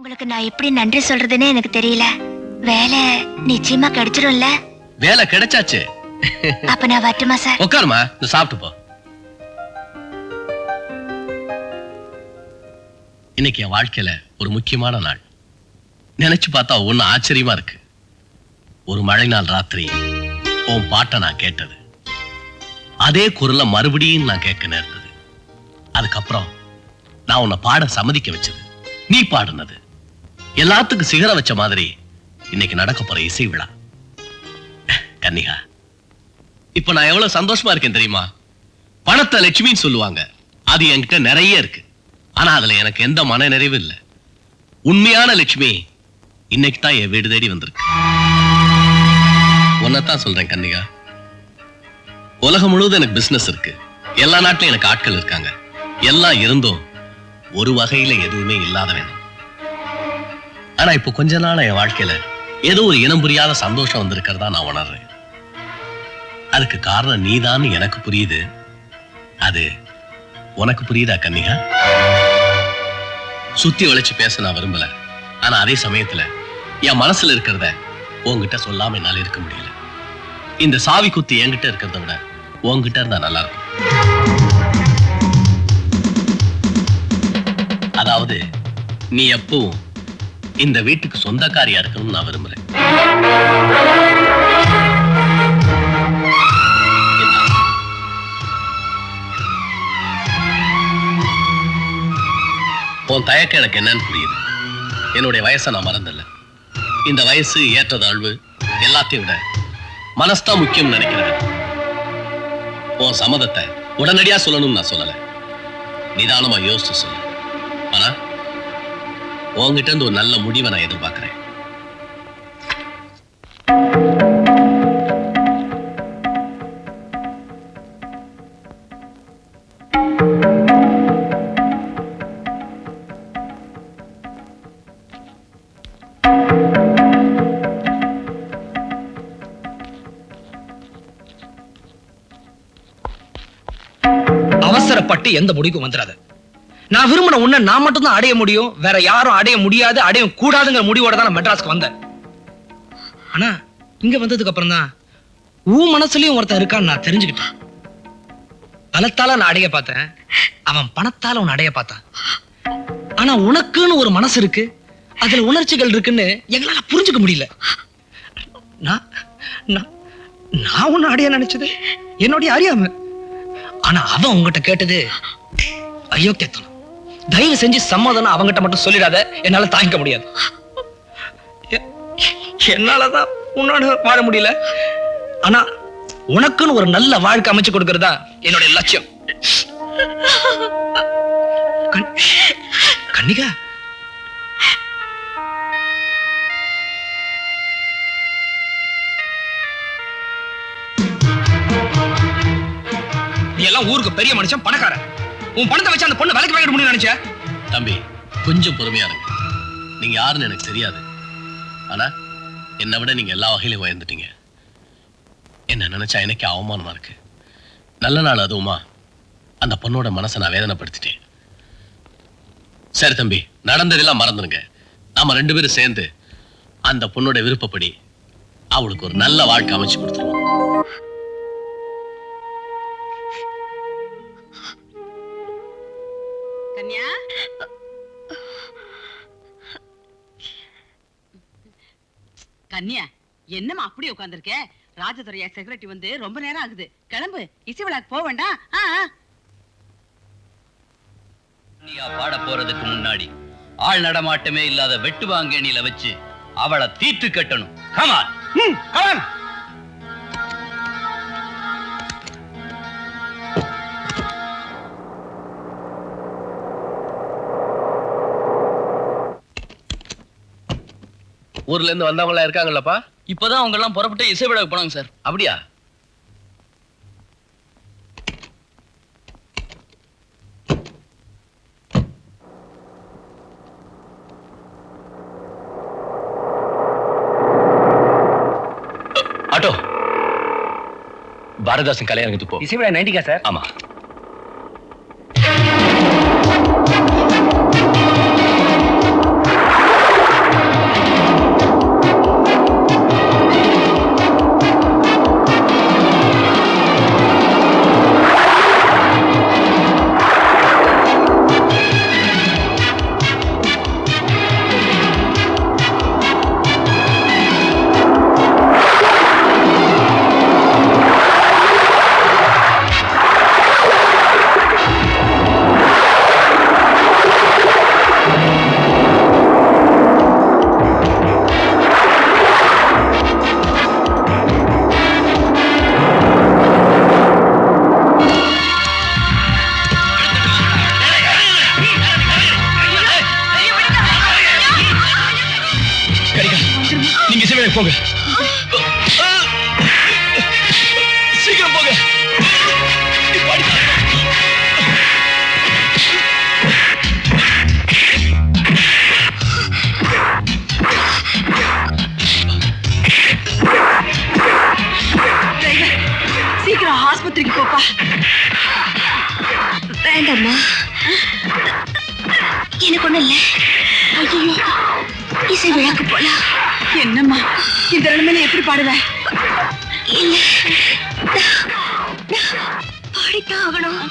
உங்களுக்கு நான் எப்படி நன்றி சொல்றதுன்னு எனக்கு தெரியல. வேலை நிச்சயமா கிடைச்சிரும்ல? வேலை கிடைச்சாச்சு. அப்ப நான் வரட்டுமா சார்? உட்காருமா, சாப்பிட்டு போ. இன்னைக்கு என் வாழ்க்கையில ஒரு முக்கியமான நாள். நினைச்சு பார்த்தா ஒண்ணு ஆச்சரியமா இருக்கு. ஒரு மழை நாள் ராத்திரி உன் பாட்டை நான் கேட்டது, அதே குரல்ல மறுபடியும் நான் கேட்க நேர்ந்தது. அதுக்கப்புறம் நான் உன்னை பாட சம்மதிக்க வச்சது, நீ பாடுனது, எல்லாத்துக்கும் சிகர வச்ச மாதிரி இன்னைக்கு நடக்க போற இசை விழா. கன்னிகா, இப்ப நான் எவ்வளவு சந்தோஷமா இருக்கேன் தெரியுமா? பணத்தை லட்சுமின்னு சொல்லுவாங்க, அது என்கிட்ட நிறைய இருக்கு. ஆனா அதுல எனக்கு எந்த மன நிறைவு இல்லை. உண்மையான லட்சுமி இன்னைக்கு தான் என் வீடு தேடி வந்திருக்கு. உன்னதான் சொல்றேன் கன்னிகா, உலகம் முழுவதும் எனக்கு பிசினஸ் இருக்கு, எல்லா நாட்டிலும் எனக்கு ஆட்கள் இருக்காங்க. எல்லாம் இருந்தும் ஒரு வகையில எதுவுமே இல்லாத வேணும். ஆனா இப்போ கொஞ்ச நாள் என் வாழ்க்கையில ஏதோ ஒரு இனம் புரியாத சந்தோஷம் வந்திருக்கிறதா நான் உணர்றேன். அதுக்கு காரணம் நீதான் எனக்கு புரியுது. அது உனக்கு புரியுதா கன்னிகா? சுத்தி வளைச்சு பேச நான் விரும்பல. ஆனா அதே சமயத்துல என் மனசுல இருக்கிறத உன்கிட்ட சொல்லாம என்னால இருக்க முடியல. இந்த சாவி குத்தி என்கிட்ட இருக்கிறத விட உன்கிட்ட இருந்தா நல்லா இருக்கும். அதாவது நீ எப்பவும் இந்த வீட்டுக்கு சொந்தக்காரியா இருக்கணும்னு நான் விரும்புறேன். உன் தயக்கம் எனக்கு என்னன்னு புரியுது. என்னுடைய வயசை நான் மறந்தல. இந்த வயசு ஏற்றதாழ்வு எல்லாத்தையும் விட மனசுதான் முக்கியம் நினைக்கிறேன். உன் சம்மதத்தை உடனடியா சொல்லணும்னு நான் சொல்லல, நிதானமா யோசிச்சு சொல்ல. ஆனா உன்கிட்ட இருந்து ஒரு நல்ல முடிவை நான் எதிர்பார்க்கிறேன். அவசரப்பட்டு எந்த முடிவுக்கும் வந்துடாத. நான் விரும்பின உன்னை நான் மட்டும் தான் அடைய முடியும், வேற யாரும் அடைய முடியாது, அடைய கூடாதுங்கிற முடிவோட தான் நான் மெட்ராஸ்க்கு வந்தேன். ஆனா இங்க வந்ததுக்கு அப்புறம் தான் உன் மனசுலயும் ஒருத்தன் இருக்கான்னு நான் தெரிஞ்சுக்கிட்டேன். பலத்தால நான் அடைய பார்த்தேன், அவன் பணத்தால உன்னை அடைய பார்த்தான். ஆனா உனக்குன்னு ஒரு மனசு இருக்கு, அதுல உணர்ச்சிகள் இருக்குன்னு எங்களால புரிஞ்சுக்க முடியல. நான் உன்னை அடைய நினைச்சது என்னுடைய அறியாம. ஆனா அவன் உங்ககிட்ட கேட்டது அயோக்கியத்தனம். தயவு செஞ்சு சம்மதம் அவங்கிட்ட மட்டும் சொல்லிடாத, என்னால தாங்கிக்க முடியாது. என்னாலதான் உன்னோட வாழ முடியல. ஆனா உனக்குன்னு ஒரு நல்ல வாழ்க்கை அமைச்சு கொடுக்கறதா என்னுடைய லட்சியம். கன்னிகா, நீ எல்லாம் ஊருக்கு பெரிய மனுஷன், பணக்காரன். உன் பணத்தை வச்சு அந்த பொண்ணு வேலைக்கு வாங்கிட முடியும் நினைச்ச? தம்பி, கொஞ்சம் பொறுமையா இருங்க. நீங்க யாருன்னு எனக்கு தெரியாது, ஆனா என்னை விட நீங்க எல்லா வகையிலும் உயர்ந்துட்டீங்க. என்ன நினைச்சா எனக்கு அவமானமா இருக்கு. நல்ல நாள் அதுவுமா அந்த பொண்ணோட மனசை நான் வேதனைப்படுத்திட்டேன். சரி தம்பி, நடந்ததெல்லாம் மறந்துடுங்க. நாம ரெண்டு பேரும் சேர்ந்து அந்த பொண்ணோட விருப்பப்படி அவளுக்கு ஒரு நல்ல வாழ்க்கை அமைச்சு கொடுத்துருவோம். கன்யா, கன்யா, என்னமா அப்படி உட்கார்ந்திருக்க? ராஜதுரையா செக்ரட்டரி வந்து ரொம்ப நேரம் ஆகுது. கிளம்பு, இசை விழாக்கு போக வேண்டாம். பாட போறதுக்கு முன்னாடி ஆள் நடமாட்டமே இல்லாத வெட்டு வாங்கேணியில வச்சு அவளை தீட்டு கட்டணும். கமான். ஊர்ல இருந்து வந்தவங்களா இருக்காங்கல்லப்பா? இப்பதான் அவங்க எல்லாம் புறப்பட்டு இசை விழாக்கு போனாங்க சார். அப்படியா? ஆட்டோ, பாரதாசன் கல்யாணத்துக்கு போ. இசை விழா 90 சார்? ஆமா. முன்னாடி போங்க. சீக்கிரம் போங்க. சீக்கிரம் ஆஸ்பத்திரிக்கு போப்பா. வேண்டாம்மா, எனக்கு ஒண்ணு இல்ல. ஐயோ, இசை விழாக்கு போலாம். என்னம்மா இந்த நிலைமையில எப்படி பாடுவ? இல்ல, பாடித்தான் ஆகணும்.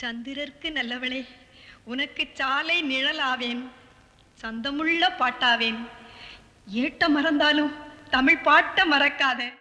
சந்திரர்க்கு நல்லவளே, உனக்கு சாலை நிழலாவேன், சந்தமுள்ள பாட்டாவேன். ஏட்ட மறந்தாலும் தமிழ் பாட்ட மறக்காத.